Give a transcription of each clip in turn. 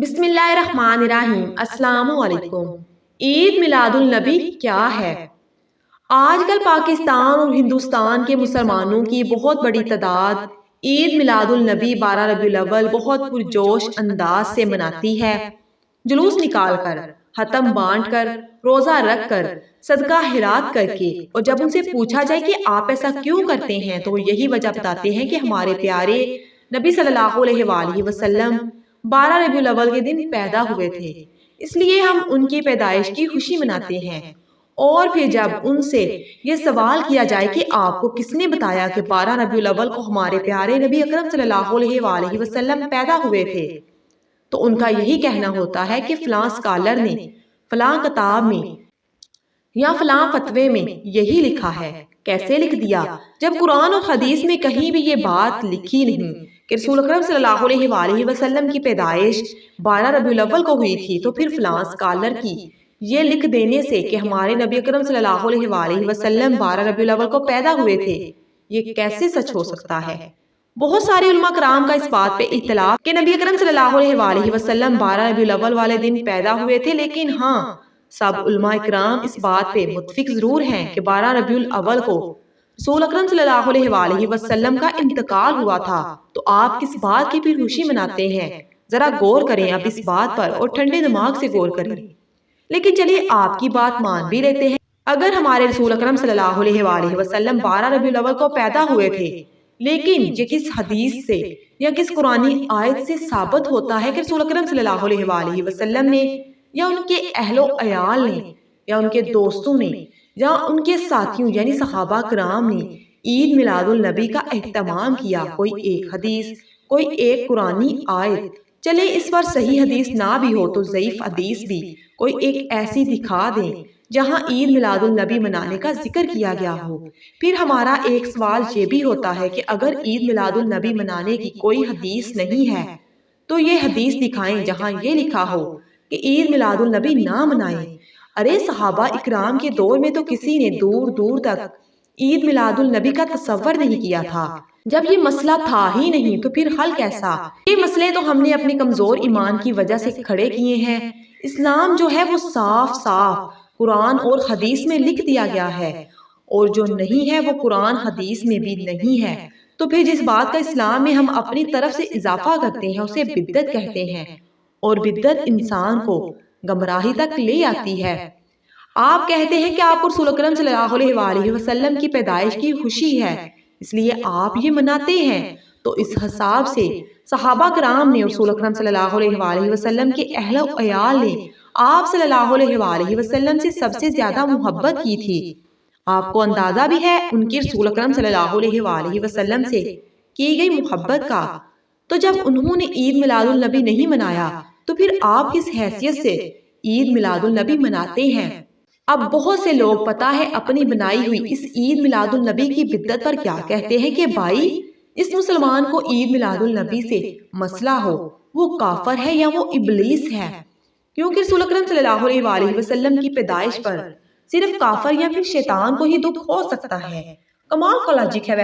بسم اللہ الرحمن الرحیم۔ السلام علیکم۔ عید میلاد النبی کیا ہے؟ آج کل پاکستان اور ہندوستان کے مسلمانوں کی بہت بڑی تعداد عید میلاد النبی 12 ربیع الاول بہت پرجوش انداز سے مناتی ہے۔ جلوس نکال کر، حتم بانٹ کر، روزہ رکھ کر، صدقہ خیرات کر کے، اور جب ان سے پوچھا جائے کہ آپ ایسا کیوں کرتے ہیں تو وہ یہی وجہ بتاتے ہیں کہ ہمارے پیارے نبی صلی اللہ علیہ وآلہ وسلم 12 ربیع الاول کے دن پیدا ہوئے تھے، اس لیے ہم ان کی پیدائش کی خوشی مناتے ہیں۔ اور پھر جب ان سے یہ سوال کیا جائے کہ آپ کو کس نے بتایا کہ 12 ربیع الاول کو ہمارے پیارے نبی اکرم صلی اللہ علیہ وآلہ وسلم پیدا ہوئے تھے، تو ان کا یہی کہنا ہوتا ہے کہ فلاں اسکالر نے فلاں کتاب میں یا فلاں فتوے میں یہی لکھا ہے۔ کیسے لکھ دیا جب قرآن اور حدیث میں کہیں بھی یہ بات لکھی نہیں کہ رسول اکرم صلی اللہ علیہ وآلہ وسلم کی پیدائش 12 ربیع الاول کو ہوئی تھی، تو پھر فلاں اسکالر کی یہ لکھ دینے سے کہ ہمارے نبی اکرم صلی اللہ علیہ وآلہ وسلم 12 ربیع الاول کو پیدا ہوئے تھے، یہ کیسے سچ ہو سکتا ہے؟ بہت سارے علماء کرام کا اس بات پہ اختلاف کہ نبی اکرم صلی اللہ علیہ وآلہ وسلم 12 ربیع الاول والے دن پیدا ہوئے تھے، لیکن ہاں سب علماء کرام اس بات پہ متفق ضرور ہیں کہ 12 ربیع الاول کو رسول اکرم صلی اللہ علیہ وآلہ وسلم کا انتقال ہوا تھا۔ تو آپ کس بات کی پھر خوشی مناتے ہیں؟ ذرا غور کریں اب اس بات پر، اور ٹھنڈے دماغ سے غور کریں۔ لیکن چلیے آپ کی بات مان بھی لیتے ہیں، اگر ہمارے رسول اکرم صلی اللہ علیہ وآلہ وسلم 12 ربیع الاول کو پیدا ہوئے تھے، لیکن یہ کس حدیث سے یا کس قرآنی آیت سے ثابت ہوتا ہے کہ رسول اکرم صلی اللہ علیہ وآلہ وسلم نے یا ان کے اہل و عیال نے یا ان کے دوستوں نے یا ان کے ساتھیوں یعنی صحابہ کرام نے عید میلاد النبی کا اہتمام کیا؟ کوئی ایک حدیث، کوئی ایک قرآنی آیت، چلے اس پر صحیح حدیث نہ بھی ہو تو ضعیف حدیث بھی کوئی ایک ایسی دکھا دیں جہاں عید میلاد النبی منانے کا ذکر کیا گیا ہو۔ پھر ہمارا ایک سوال یہ بھی ہوتا ہے کہ اگر عید میلاد النبی منانے کی کوئی حدیث نہیں ہے تو یہ حدیث دکھائیں جہاں یہ لکھا ہو کہ عید میلاد النبی نہ منائیں۔ ارے صحابہ اکرام کے دور میں تو کسی نے دور دور تک عید میلاد النبی کا تصور نہیں کیا تھا۔ جب یہ مسئلہ تھا ہی نہیں تو پھر حل کیسا؟ یہ مسئلے تو ہم نے اپنی کمزور ایمان کی وجہ سے کھڑے کیے ہیں۔ اسلام جو ہے وہ صاف صاف قرآن اور حدیث میں لکھ دیا گیا ہے، اور جو نہیں ہے وہ قرآن حدیث میں بھی نہیں ہے۔ تو پھر جس بات کا اسلام میں ہم اپنی طرف سے اضافہ کرتے ہیں اسے بدعت کہتے ہیں، اور بدعت انسان کو گمراہی تک لے آتی ہے۔ آپ کہتے ہیں کہ آپ کو رسول اکرم صلی اللہ علیہ وآلہ وسلم کی پیدائش کی خوشی ہے، اس لیے آپ یہ مناتے ہیں، تو اس حساب سے صحابہ کرام نے رسول اکرم صلی اللہ علیہ وآلہ وسلم کے اہل و عیال نے آپ صلی اللہ علیہ وآلہ وسلم سے سب سے زیادہ محبت کی تھی۔ آپ کو اندازہ بھی ہے ان کی رسول اکرم صلی اللہ علیہ وآلہ وسلم سے کی گئی محبت کا۔ تو جب انہوں نے عید میلاد النبی نہیں منایا تو پھر آپ کس حیثیت سے عید میلاد النبی مناتے ہیں؟ اب بہت سے لوگ پتہ ہے اپنی بنائی ہوئی اس عید میلاد النبی کی بدعت پر کیا کہتے ہیں کہ بھائی اس مسلمان کو عید میلاد النبی سے مسئلہ ہو، وہ کافر ہے یا وہ ابلیس ہے، کیونکہ رسول اکرم صلی اللہ علیہ وآلہ وسلم کی پیدائش پر صرف کافر یا پھر شیطان کو ہی دکھ ہو سکتا ہے۔ کمال کا لاجک ہے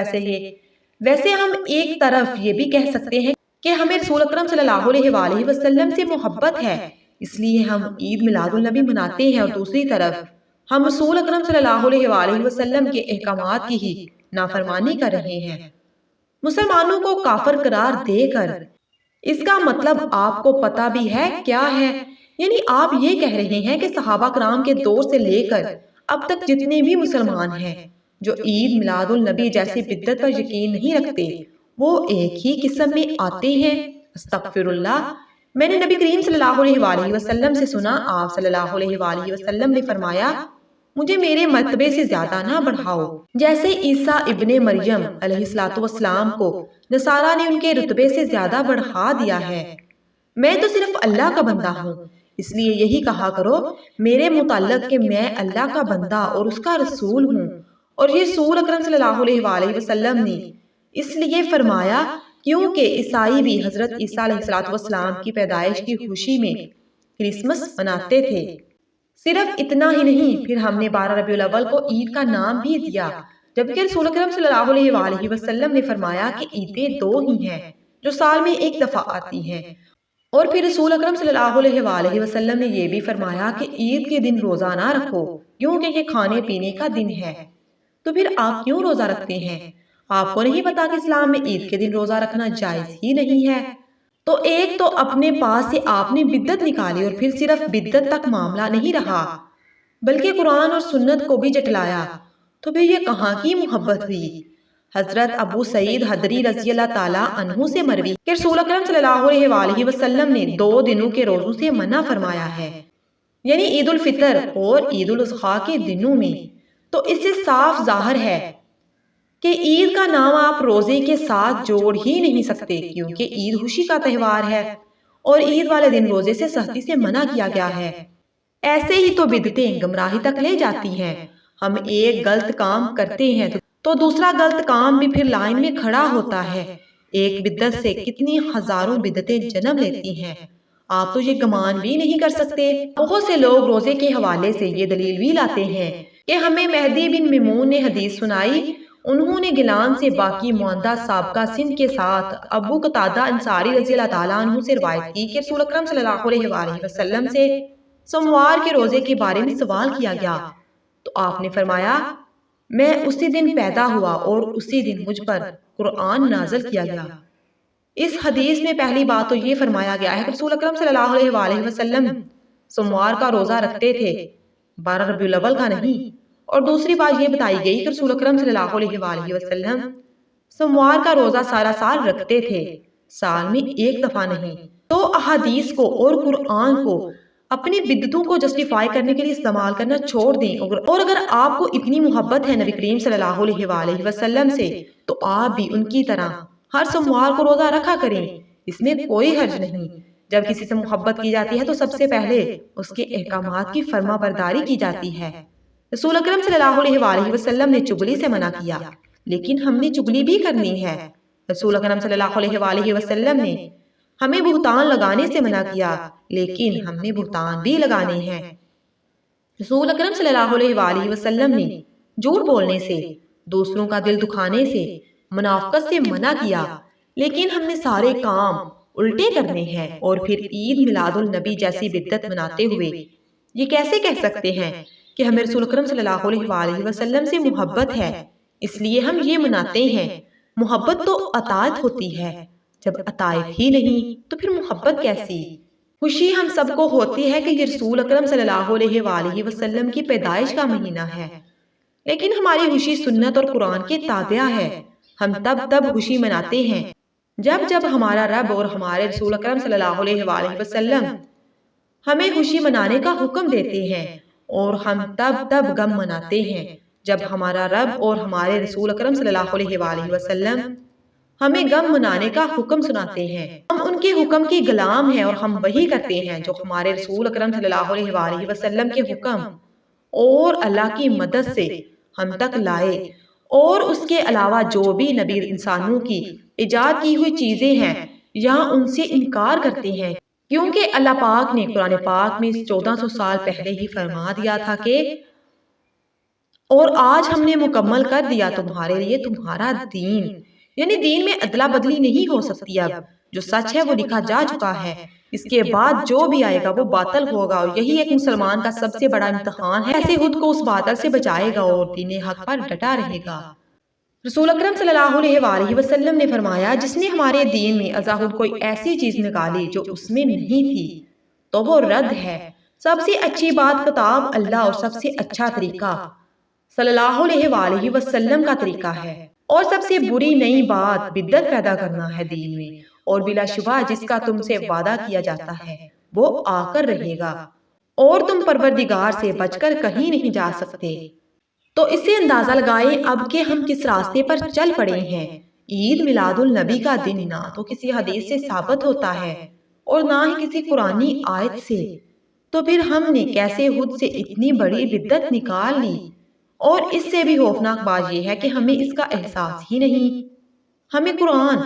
ویسے ہم ایک طرف یہ بھی کہہ سکتے ہیں کہ ہمیں رسول اکرم صلی اللہ علیہ وآلہ وسلم سے محبت ہے، اس لیے ہم عید میلاد النبی مناتے ہیں، اور دوسری طرف ہم رسول اکرم صلی اللہ علیہ وآلہ وسلم کے احکامات کی ہی نافرمانی کر رہے ہیں۔ مسلمانوں کو کافر قرار دے کر اس کا مطلب آپ کو پتہ بھی ہے کیا ہے؟ یعنی آپ یہ کہہ رہے ہیں کہ صحابہ کرام کے دور سے لے کر اب تک جتنے بھی مسلمان ہیں جو عید میلاد النبی جیسی بدعت پر یقین نہیں رکھتے وہ ایک ہی قسم میں آتے ہیں۔ استغفر اللہ۔ میں نے نبی کریم صلی اللہ علیہ وآلہ وسلم سے سنا، آپ صلی اللہ علیہ وآلہ وسلم نے فرمایا مجھے میرے مرتبے سے زیادہ نہ بڑھاؤ۔ جیسے عیسیٰ ابن مریم علیہ السلام کو نصارہ نے ان کے رتبے سے زیادہ بڑھا دیا ہے۔ میں تو صرف اللہ کا بندہ ہوں، اس لیے یہی کہا کرو میرے متعلق کہ میں اللہ کا بندہ اور اس کا رسول ہوں۔ اور یہ رسول اکرم صلی اللہ علیہ وآلہ وسلم نے اس لیے فرمایا کیونکہ عیسائی بھی حضرت عیسیٰ علیہ السلام کی پیدائش کی خوشی میں کرسمس مناتے تھے۔ صرف اتنا ہی نہیں، پھر ہم نے 12 ربیع الاول کو عید کا نام بھی دیا، جبکہ رسول اکرم صلی اللہ علیہ وآلہ وسلم نے فرمایا کہ عیدیں دو ہی ہیں جو سال میں ایک دفعہ آتی ہیں، اور پھر رسول اکرم صلی اللہ علیہ وسلم نے یہ بھی فرمایا کہ عید کے دن روزہ نہ رکھو کیونکہ یہ کھانے پینے کا دن ہے۔ تو پھر آپ کیوں روزہ رکھتے ہیں؟ آپ کو نہیں پتا کہ اسلام میں عید کے دن روزہ رکھنا جائز ہی نہیں ہے؟ تو ایک تو اپنے پاس سے آپ نے بدعت نکالی اور پھر صرف بدعت تک معاملہ نہیں رہا بلکہ قرآن اور سنت کو بھی جٹلایا، تو پھر یہ کہاں کی محبت ہوئی؟ حضرت ابو سعید خدری رضی اللہ تعالیٰ عنہ سے مروی کہ رسول اکرم صلی اللہ علیہ وسلم نے 2 دنوں کے روزوں سے منع فرمایا ہے، یعنی عید الفطر اور عید الاضحیٰ کے دنوں میں۔ تو اس سے صاف ظاہر ہے کہ عید کا نام آپ روزے کے ساتھ جوڑ ہی نہیں سکتے، کیونکہ عید خوشی کا تہوار ہے اور عید والے دن روزے سے سختی سے منع کیا گیا ہے۔ ایسے ہی تو بدعتیں گمراہی تک لے جاتی ہیں۔ ہم ایک غلط کام کرتے ہیں تو دوسرا غلط کام بھی پھر لائن میں کھڑا ہوتا ہے۔ ایک بدعت سے کتنی ہزاروں بدعتیں جنم لیتی ہیں، آپ تو یہ گمان بھی نہیں کر سکتے۔ بہت سے لوگ روزے کے حوالے سے یہ دلیل بھی لاتے ہیں کہ ہمیں مہدی بن میمون نے حدیث سنائی، انہوں نے گیلان سے باقی معاندہ سابقہ سندھ کے ساتھ ابو قتادہ انصاری رضی اللہ تعالیٰ عنہ سے روایت کی کہ رسول اکرم صلی اللہ علیہ وسلم سے سوموار کے روزے کے بارے میں سوال کیا گیا تو آپ نے فرمایا میں اسی دن پیدا ہوا اور اسی دن مجھ پر قرآن نازل کیا گیا۔ اس حدیث میں پہلی بات تو یہ فرمایا گیا ہے کہ رسول اکرم صلی اللہ علیہ وسلم سوموار کا روزہ رکھتے تھے، 12 ربیع الاول کا نہیں، اور دوسری بات یہ بتائی گئی کہ رسول اکرم صلی اللہ علیہ وسلم سوموار کا روزہ سارا سال رکھتے تھے، سال میں ایک دفعہ نہیں۔ تو احادیث کو اور قرآن کو اپنی بدعتوں کو جسٹیفائی کرنے کے لیے استعمال کرنا چھوڑ دیں، اور اگر آپ کو اتنی محبت ہے نبی کریم صلی اللہ علیہ وسلم سے تو آپ بھی ان کی طرح ہر سوموار کو روزہ رکھا کریں، اس میں کوئی حرج نہیں۔ جب کسی سے محبت کی جاتی ہے تو سب سے پہلے اس کے احکامات کی فرما برداری کی جاتی ہے۔ رسول اکرم صلی اللہ علیہ وسلم نے چغلی سے منع کیا، لیکن ہم نے چغلی بھی کرنی ہے۔ رسول اکرم صلی اللہ علیہ وسلم نے ہمیں بہتان لگانے سے منع کیا، لیکن ہم نے بہتان بھی لگانے ہیں۔ رسول اکرم صلی اللہ علیہ وسلم نے جھوٹ بولنے سے، دوسروں کا دل دکھانے سے، منافقت سے منع کیا، لیکن ہم نے سارے کام الٹے کرنے ہیں۔ اور پھر عید میلاد النبی جیسی بدعت مناتے ہوئے یہ کیسے کہہ سکتے ہیں کہ ہمیں رسول اکرم صلی اللہ علیہ وسلم سے محبت ہے اس لیے ہم یہ مناتے ہیں؟ محبت تو اطاعت ہوتی ہے، جب اطاعت ہی نہیں تو پھر محبت کیسی؟ خوشی ہم سب کو ہوتی ہے کہ یہ رسول اکرم صلی اللہ علیہ وسلم کی پیدائش کا مہینہ ہے، لیکن ہماری خوشی سنت اور قرآن کے تابع ہے۔ ہم تب خوشی مناتے ہیں جب ہمارا رب اور ہمارے رسول اکرم صلی اللہ علیہ وسلم ہمیں خوشی منانے کا حکم دیتے ہیں، اور ہم تب غم مناتے ہیں جب ہمارا رب اور ہمارے رسول اکرم صلی اللہ علیہ وسلم ہمیں غم منانے کا حکم سناتے ہیں۔ ہم ان کے حکم کی غلام ہیں اور ہم وہی کرتے ہیں جو ہمارے رسول اکرم صلی اللہ علیہ وسلم کے حکم اور اللہ کی مدد سے ہم تک لائے، اور اس کے علاوہ جو بھی نبی انسانوں کی ایجاد کی ہوئی چیزیں ہیں یہاں ان سے انکار کرتے ہیں، کیونکہ اللہ پاک نے قرآن پاک میں 1400 سال پہلے ہی فرما دیا تھا کہ اور آج ہم نے مکمل کر دیا تمہارے لیے تمہارا دین، یعنی دین میں ادلا بدلی نہیں ہو سکتی۔ اب جو سچ ہے وہ لکھا جا چکا ہے، اس کے بعد جو بھی آئے گا وہ باطل ہوگا، اور یہی ایک مسلمان کا سب سے بڑا امتحان ہے، ایسے خود کو اس باطل سے بچائے گا اور دین حق پر ڈٹا رہے گا۔ رسول اکرم صلی اللہ علیہ وسلم نے فرمایا جس نے ہمارے دین میں ازاحد کوئی ایسی چیز نکالی جو اس میں نہیں تھی تو وہ رد ہے۔ سب سے اچھی بات کتاب اللہ اور سب سے اچھا طریقہ صلی اللہ علیہ وسلم کا طریقہ ہے، اور سب سے بری نئی بات بدعت پیدا کرنا ہے دین میں، اور بلا شبہ جس کا تم سے وعدہ کیا جاتا ہے وہ آ کر رہے گا، اور تم پروردگار سے بچ کر کہیں نہیں جا سکتے۔ تو اس سے اندازہ لگائیں اب کہ ہم کس راستے پر چل پڑے ہیں۔ عید میلاد النبی کا دن نہ تو کسی حدیث سے ثابت ہوتا ہے اور نہ ہی کسی قرآنی آیت سے، تو پھر ہم نے کیسے خود سے اتنی بڑی بدعت نکال لی؟ اور اس سے بھی خوفناک بات یہ ہے کہ ہمیں اس کا احساس ہی نہیں۔ ہمیں قرآن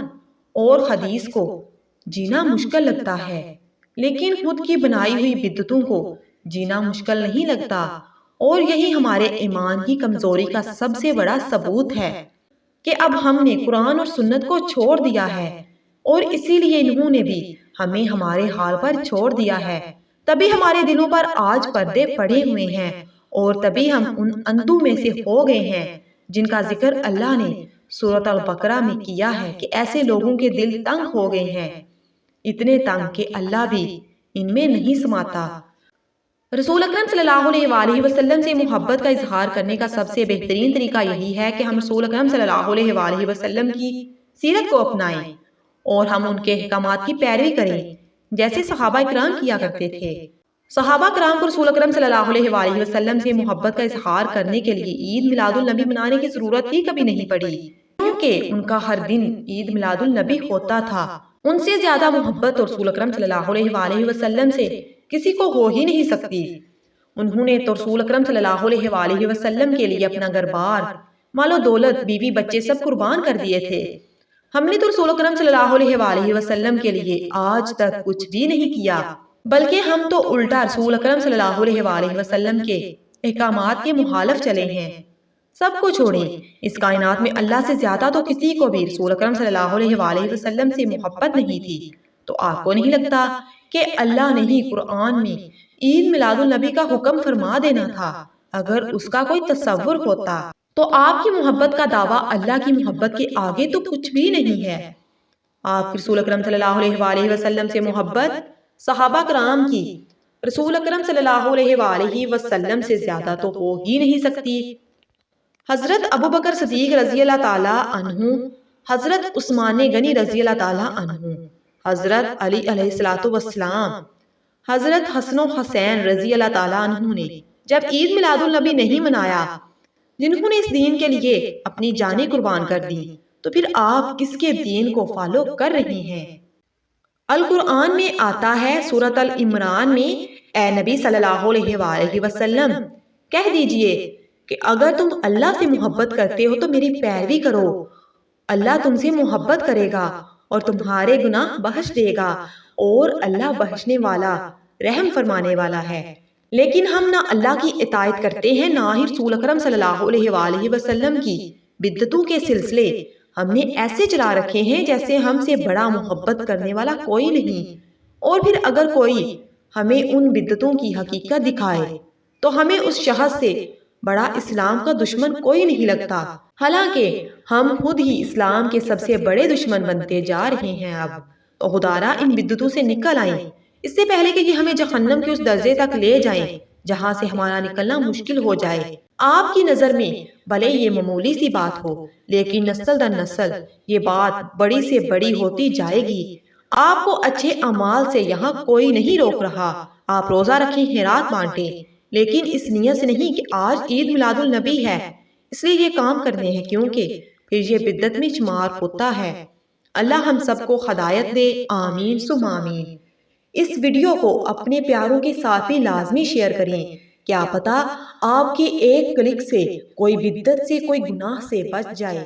اور حدیث کو جینا مشکل لگتا ہے، لیکن خود کی بنائی ہوئی بدعتوں کو جینا مشکل نہیں لگتا، اور یہی ہمارے ایمان کی کمزوری کا سب سے بڑا ثبوت ہے کہ اب ہم نے قرآن اور سنت کو چھوڑ دیا ہے، اور اسی لیے انہوں نے بھی ہمیں ہمارے حال پر چھوڑ دیا ہے، تبھی ہمارے دلوں پر آج پردے پڑے ہوئے ہیں، اور تبھی ہم ان اندھوں میں سے ہو گئے ہیں جن کا ذکر اللہ نے سورۃ البقرہ میں کیا ہے کہ ایسے لوگوں کے دل تنگ ہو گئے ہیں، اتنے تنگ کہ اللہ بھی ان میں نہیں سماتا۔ رسول اکرم صلی اللہ علیہ وآلہ وسلم سے محبت کا اظہار کرنے کا سب سے بہترین طریقہ یہی ہے کہ ہم رسول اکرم صلی اللہ علیہ وآلہ وسلم کی سیرت کو اپنائیں اور ہم ان کے احکامات کی پیروی کریں جیسے صحابہ کرام کیا کرتے تھے۔ صحابہ کرام کو رسول اکرم صلی اللہ علیہ وآلہ وسلم سے محبت کا اظہار کرنے کے لیے عید میلاد النبی منانے کی ضرورت ہی کبھی نہیں پڑی، کیونکہ ان کا ہر دن عید میلاد النبی ہوتا تھا۔ ان سے زیادہ محبت رسول اکرم صلی اللہ علیہ وآلہ وسلم سے کسی کو ہو ہی نہیں سکتی۔ انہوں نے تو رسول اکرم صلی اللہ علیہ وآلہ وسلم کے لیے اپنا گھر بار، مال و دولت، بیوی بچے سب قربان کر دیے تھے۔ ہم نے تو رسول اکرم صلی اللہ علیہ وآلہ وسلم کے لیے آج تک کچھ بھی نہیں کیا، بلکہ ہم تو الٹا رسول اکرم صلی اللہ علیہ وآلہ وسلم کے احکامات کے مخالف چلے ہیں۔ سب کو چھوڑیں، اس کائنات میں اللہ سے زیادہ تو کسی کو بھی رسول اکرم صلی اللہ علیہ وآلہ وسلم سے محبت نہیں تھی۔ تو آپ کو نہیں لگتا کہ اللہ نے ہی قرآن میں عید میلاد النبی کا حکم فرما دینا تھا؟ اگر اس کا کوئی تصور ہوتا تو آپ کی محبت کا دعویٰ اللہ کی محبت کے آگے تو کچھ بھی نہیں ہے۔ آپ رسول اکرم صلی اللہ علیہ وآلہ وسلم سے محبت صحابہ کرام کی رسول اکرم صلی اللہ علیہ وآلہ وسلم سے زیادہ تو ہو ہی نہیں سکتی۔ حضرت ابوبکر صدیق رضی اللہ تعالیٰ عنہ، حضرت عثمان غنی رضی اللہ تعالیٰ عنہ، حضرت علی علیہ السلام، حضرت حسن و حسین رضی اللہ تعالیٰ عنہ نے جب عید میلاد النبی نہیں منایا، جنہوں نے اس دین کے لیے اپنی جانیں قربان کر دی، تو پھر آپ کس کے دین کو فالو کر رہی ہیں؟ القرآن میں آتا ہے سورۃ العمران میں، اے نبی صلی اللہ علیہ وآلہ وسلم کہہ دیجئے کہ اگر تم اللہ سے محبت کرتے ہو تو میری پیروی کرو، اللہ تم سے محبت کرے گا اور تمہارے گناہ بخش دے گا، اور اللہ بخشنے والا، رحم فرمانے والا ہے۔ لیکن ہم نہ اللہ کی اطاعت کرتے ہیں، نہ ہی رسول اکرم صلی اللہ علیہ وآلہ وسلم کی بدعتوں کے سلسلے ہم نے ایسے چلا رکھے ہیں جیسے ہم سے بڑا محبت کرنے والا کوئی نہیں، اور پھر اگر کوئی ہمیں ان بدعتوں کی حقیقت دکھائے تو ہمیں اس شخص سے بڑا اسلام کا دشمن کوئی نہیں لگتا، حالانکہ ہم خود ہی اسلام کے سب سے بڑے دشمن بنتے جا رہے ہیں۔ اب تو خدارا ان بدعتوں سے نکل آئیں، اس سے پہلے کہ یہ ہمیں جہنم کے اس درجے تک لے جائیں جہاں سے ہمارا نکلنا مشکل ہو جائے۔ آپ کی نظر میں بھلے یہ معمولی سی بات ہو، لیکن نسل در نسل یہ بات بڑی سے بڑی ہوتی جائے گی۔ آپ کو اچھے اعمال سے یہاں کوئی نہیں روک رہا، آپ روزہ رکھیں، خیرات بانٹیں، لیکن اس نیت سے نہیں کہ آج عید میلاد النبی ہے اس لیے یہ کام کرنے ہیں، کیونکہ پھر یہ بدعت میں شمار ہوتا ہے۔ اللہ ہم سب کو ہدایت دے، آمین ثم آمین۔ اس ویڈیو کو اپنے پیاروں کے ساتھ بھی لازمی شیئر کریں، کیا پتا آپ کے ایک کلک سے کوئی بدعت سے، کوئی گناہ سے بچ جائے۔